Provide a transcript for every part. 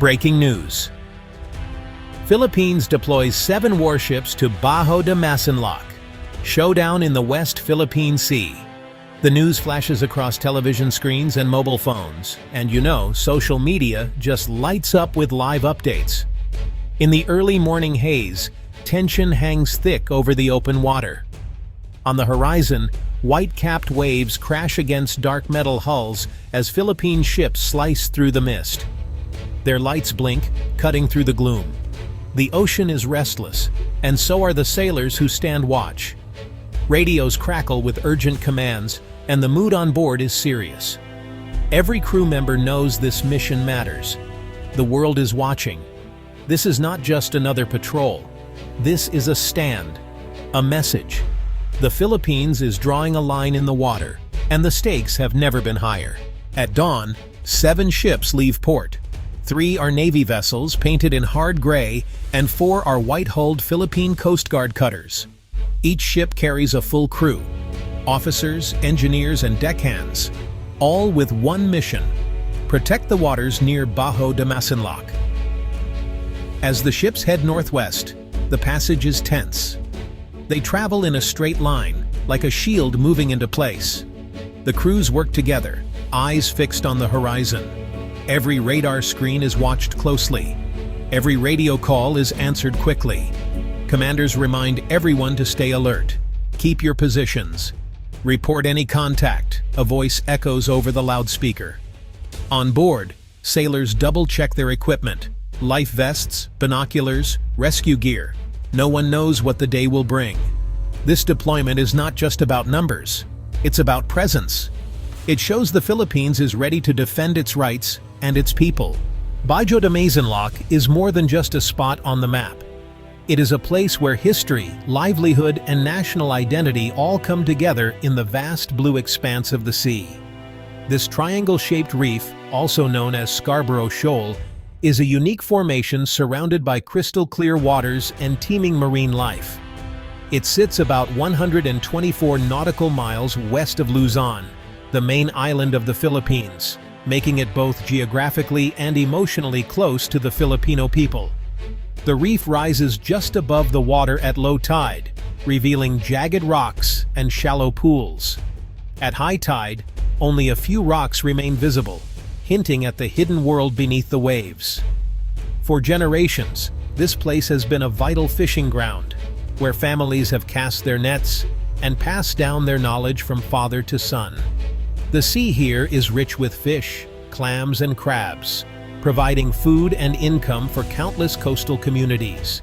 Breaking news. Philippines deploys 7 warships to Bajo de Masinloc. Showdown in the West Philippine Sea. The news flashes across television screens and mobile phones, and social media just lights up with live updates. In the early morning haze, tension hangs thick over the open water. On the horizon, white-capped waves crash against dark metal hulls as Philippine ships slice through the mist. Their lights blink, cutting through the gloom. The ocean is restless, and so are the sailors who stand watch. Radios crackle with urgent commands, and the mood on board is serious. Every crew member knows this mission matters. The world is watching. This is not just another patrol. This is a stand, a message. The Philippines is drawing a line in the water, and the stakes have never been higher. At dawn, 7 ships leave port. 3 are Navy vessels painted in hard gray, and 4 are white-hulled Philippine Coast Guard cutters. Each ship carries a full crew, officers, engineers, and deckhands, all with one mission: protect the waters near Bajo de Masinloc. As the ships head northwest, the passage is tense. They travel in a straight line, like a shield moving into place. The crews work together, eyes fixed on the horizon. Every radar screen is watched closely. Every radio call is answered quickly. Commanders remind everyone to stay alert. Keep your positions. Report any contact, a voice echoes over the loudspeaker. On board, sailors double-check their equipment: life vests, binoculars, rescue gear. No one knows what the day will bring. This deployment is not just about numbers. It's about presence. It shows the Philippines is ready to defend its rights and its people. Bajo de Masinloc is more than just a spot on the map. It is a place where history, livelihood, and national identity all come together in the vast blue expanse of the sea. This triangle-shaped reef, also known as Scarborough Shoal, is a unique formation surrounded by crystal-clear waters and teeming marine life. It sits about 124 nautical miles west of Luzon, the main island of the Philippines, making it both geographically and emotionally close to the Filipino people. The reef rises just above the water at low tide, revealing jagged rocks and shallow pools. At high tide, only a few rocks remain visible, hinting at the hidden world beneath the waves. For generations, this place has been a vital fishing ground, where families have cast their nets and passed down their knowledge from father to son. The sea here is rich with fish, clams, and crabs, providing food and income for countless coastal communities.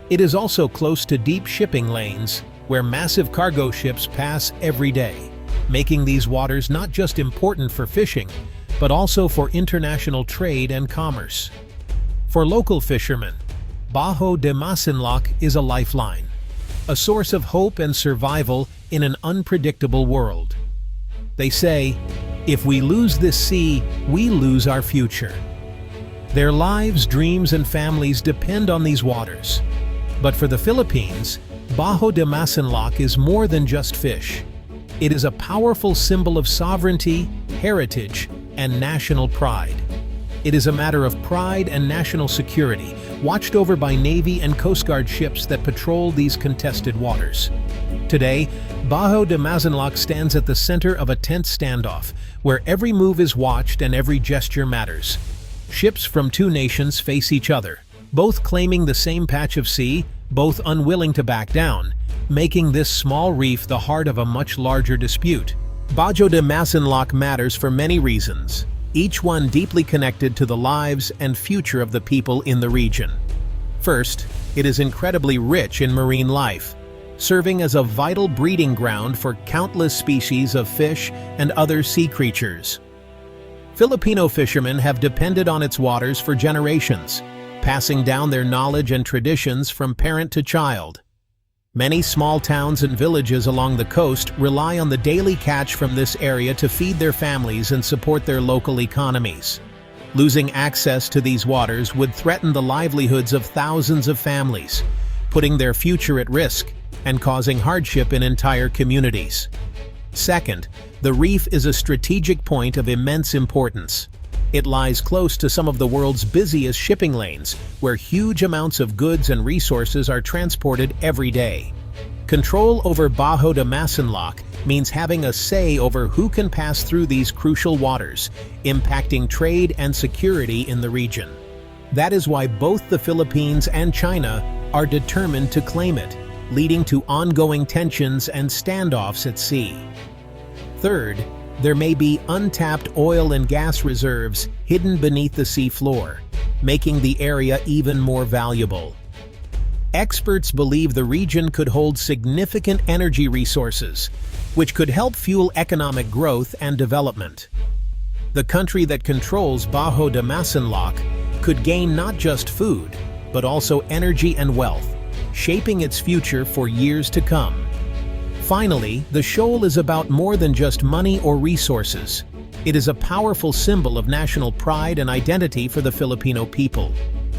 It is also close to deep shipping lanes, where massive cargo ships pass every day, making these waters not just important for fishing, but also for international trade and commerce. For local fishermen, Bajo de Masinloc is a lifeline, a source of hope and survival in an unpredictable world. They say, if we lose this sea, we lose our future. Their lives, dreams, and families depend on these waters. But for the Philippines, Bajo de Masinloc is more than just fish. It is a powerful symbol of sovereignty, heritage, and national pride. It is a matter of pride and national security, watched over by Navy and Coast Guard ships that patrol these contested waters. Today, Bajo de Masinloc stands at the center of a tense standoff, where every move is watched and every gesture matters. Ships from 2 nations face each other, both claiming the same patch of sea, both unwilling to back down, making this small reef the heart of a much larger dispute. Bajo de Masinloc matters for many reasons, each one deeply connected to the lives and future of the people in the region. First, it is incredibly rich in marine life, serving as a vital breeding ground for countless species of fish and other sea creatures. Filipino fishermen have depended on its waters for generations, passing down their knowledge and traditions from parent to child. Many small towns and villages along the coast rely on the daily catch from this area to feed their families and support their local economies. Losing access to these waters would threaten the livelihoods of thousands of families, putting their future at risk and causing hardship in entire communities. Second, the reef is a strategic point of immense importance. It lies close to some of the world's busiest shipping lanes, where huge amounts of goods and resources are transported every day. Control over Bajo de Masinloc means having a say over who can pass through these crucial waters, impacting trade and security in the region. That is why both the Philippines and China are determined to claim it, leading to ongoing tensions and standoffs at sea. Third, there may be untapped oil and gas reserves hidden beneath the sea floor, making the area even more valuable. Experts believe the region could hold significant energy resources, which could help fuel economic growth and development. The country that controls Bajo de Masinloc could gain not just food, but also energy and wealth, shaping its future for years to come. Finally, the shoal is about more than just money or resources. It is a powerful symbol of national pride and identity for the Filipino people.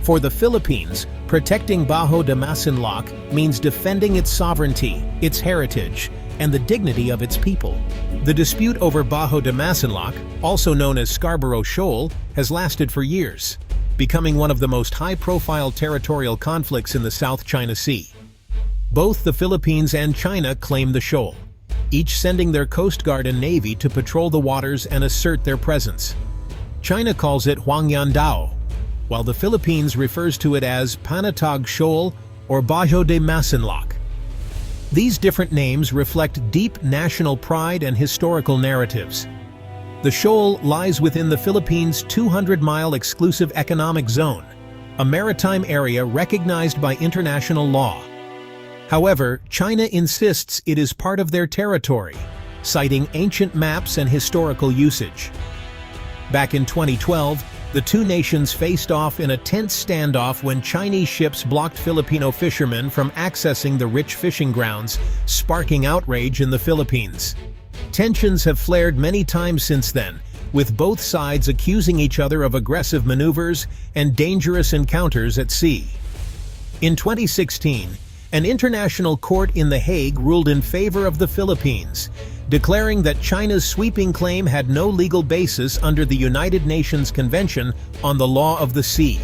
For the Philippines, protecting Bajo de Masinloc means defending its sovereignty, its heritage, and the dignity of its people. The dispute over Bajo de Masinloc, also known as Scarborough Shoal, has lasted for years, becoming one of the most high-profile territorial conflicts in the South China Sea. Both the Philippines and China claim the shoal, each sending their Coast Guard and Navy to patrol the waters and assert their presence. China calls it Huangyan Dao, while the Philippines refers to it as Panatag Shoal or Bajo de Masinloc. These different names reflect deep national pride and historical narratives. The shoal lies within the Philippines' 200-mile exclusive economic zone, a maritime area recognized by international law. However, China insists it is part of their territory, citing ancient maps and historical usage. Back in 2012, the two nations faced off in a tense standoff when Chinese ships blocked Filipino fishermen from accessing the rich fishing grounds, sparking outrage in the Philippines. Tensions have flared many times since then, with both sides accusing each other of aggressive maneuvers and dangerous encounters at sea. In 2016, an international court in The Hague ruled in favor of the Philippines, declaring that China's sweeping claim had no legal basis under the United Nations Convention on the Law of the Sea.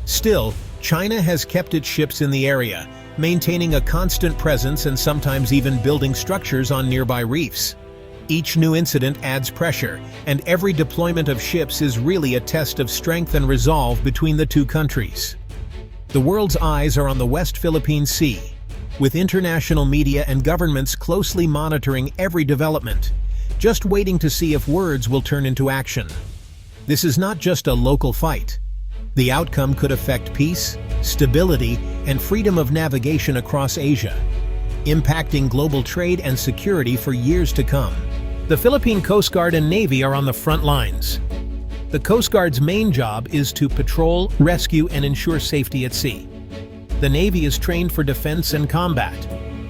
Still, China has kept its ships in the area, maintaining a constant presence and sometimes even building structures on nearby reefs. Each new incident adds pressure, and every deployment of ships is really a test of strength and resolve between the two countries. The world's eyes are on the West Philippine Sea, with international media and governments closely monitoring every development, just waiting to see if words will turn into action. This is not just a local fight. The outcome could affect peace, stability, and freedom of navigation across Asia, impacting global trade and security for years to come. The Philippine Coast Guard and Navy are on the front lines. The Coast Guard's main job is to patrol, rescue, and ensure safety at sea. The Navy is trained for defense and combat.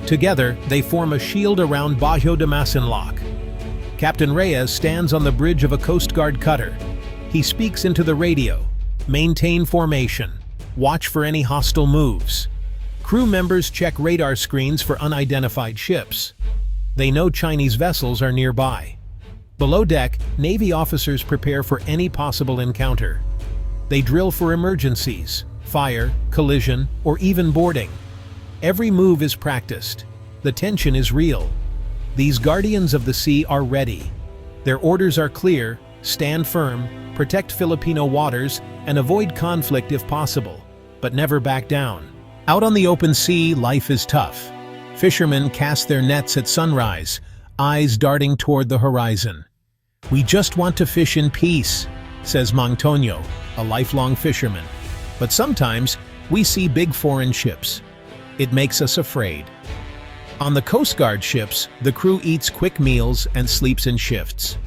Together, they form a shield around Bajo de Masinloc. Captain Reyes stands on the bridge of a Coast Guard cutter. He speaks into the radio, "Maintain formation. Watch for any hostile moves." Crew members check radar screens for unidentified ships. They know Chinese vessels are nearby. Below deck, Navy officers prepare for any possible encounter. They drill for emergencies, fire, collision, or even boarding. Every move is practiced. The tension is real. These guardians of the sea are ready. Their orders are clear: stand firm, protect Filipino waters, and avoid conflict if possible, but never back down. Out on the open sea, life is tough. Fishermen cast their nets at sunrise, eyes darting toward the horizon. "We just want to fish in peace," says Mang Tonyo, a lifelong fisherman. "But sometimes we see big foreign ships. It makes us afraid." On the Coast Guard ships, the crew eats quick meals and sleeps in shifts.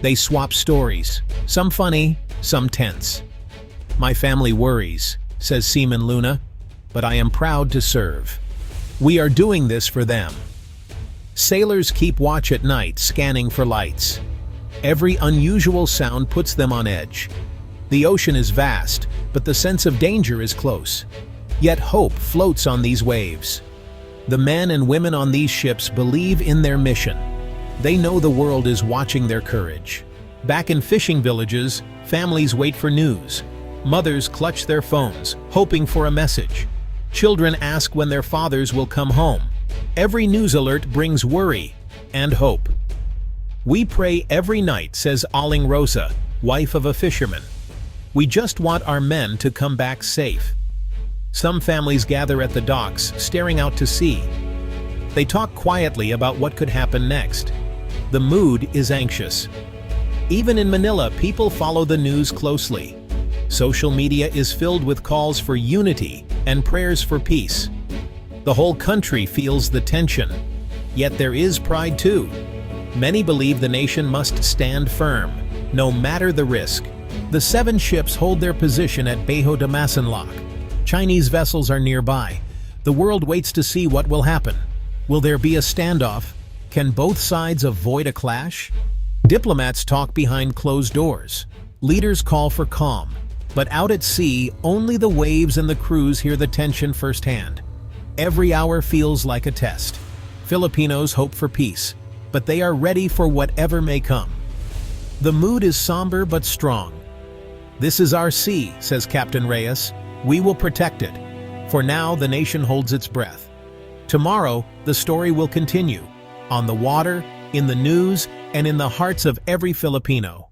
They swap stories, some funny, some tense. "My family worries," says Seaman Luna, "but I am proud to serve. We are doing this for them." Sailors keep watch at night, scanning for lights. Every unusual sound puts them on edge. The ocean is vast, but the sense of danger is close. Yet hope floats on these waves. The men and women on these ships believe in their mission. They know the world is watching their courage. Back in fishing villages, families wait for news. Mothers clutch their phones, hoping for a message. Children ask when their fathers will come home. Every news alert brings worry and hope. "We pray every night," says Aling Rosa, wife of a fisherman. "We just want our men to come back safe." Some families gather at the docks, staring out to sea. They talk quietly about what could happen next. The mood is anxious. Even in Manila, people follow the news closely. Social media is filled with calls for unity and prayers for peace. The whole country feels the tension. Yet there is pride too. Many believe the nation must stand firm, no matter the risk. The 7 ships hold their position at Bajo de Masinloc. Chinese vessels are nearby. The world waits to see what will happen. Will there be a standoff? Can both sides avoid a clash? Diplomats talk behind closed doors. Leaders call for calm. But out at sea, only the waves and the crews hear the tension firsthand. Every hour feels like a test. Filipinos hope for peace, but they are ready for whatever may come. The mood is somber but strong. "This is our sea," says Captain Reyes. "We will protect it." For now, the nation holds its breath. Tomorrow, the story will continue. On the water, in the news, and in the hearts of every Filipino.